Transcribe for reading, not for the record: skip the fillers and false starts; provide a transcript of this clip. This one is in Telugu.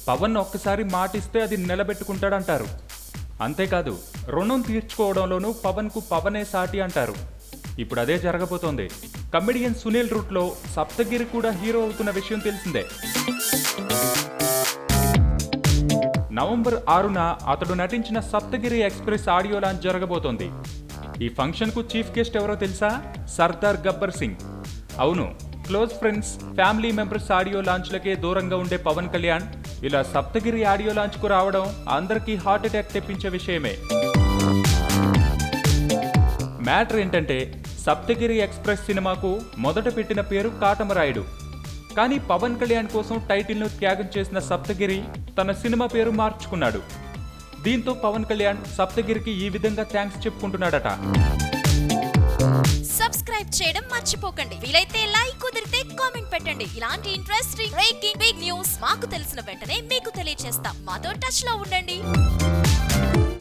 పవన్ ఒక్కసారి మాటిస్తే అది నిలబెట్టుకుంటాడంటారు. అంతేకాదు రుణం తీర్చుకోవడంలోనూ పవన్కు పవనే సాటి అంటారు. ఇప్పుడు అదే జరగబోతోంది. కమెడియన్ సునీల్ రూట్లో సప్తగిరి కూడా హీరో అవుతున్న విషయం తెలిసిందే. నవంబర్ 6న అతడు నటించిన సప్తగిరి ఎక్స్ప్రెస్ ఆడియో లాంచ్ జరగబోతోంది. ఈ ఫంక్షన్కు చీఫ్ గెస్ట్ ఎవరో తెలుసా? సర్దార్ గబ్బర్ సింగ్. అవును, close friends, family members audio లాంచ్లకే దూరంగా ఉండే పవన్ కళ్యాణ్ ఇలా సప్తగిరి ఆడియో లాంచ్కు రావడం అందరికీ హార్ట్ అటాక్ తెప్పించే విషయమే. మ్యాటర్ ఏంటంటే, సప్తగిరి ఎక్స్ప్రెస్ సినిమాకు మొదట పెట్టిన పేరు కాటమరాయుడు. కానీ పవన్ కళ్యాణ్ కోసం టైటిల్ను త్యాగం చేసిన సప్తగిరి తన సినిమా పేరు మార్చుకున్నాడు. దీంతో పవన్ కళ్యాణ్ సప్తగిరికి ఈ విధంగా థ్యాంక్స్ చెప్పుకుంటున్నాడట. సబ్స్క్రైబ్ చేయడం మర్చిపోకండి. వీలైతే లైక్, కుదిరితే కామెంట్ పెట్టండి. ఇలాంటి ఇంట్రెస్టింగ్ బ్రేకింగ్ బిగ్ న్యూస్ మాకు తెలిసిన వెంటనే మీకు తెలియజేస్తాం. మాతో టచ్ లో ఉండండి.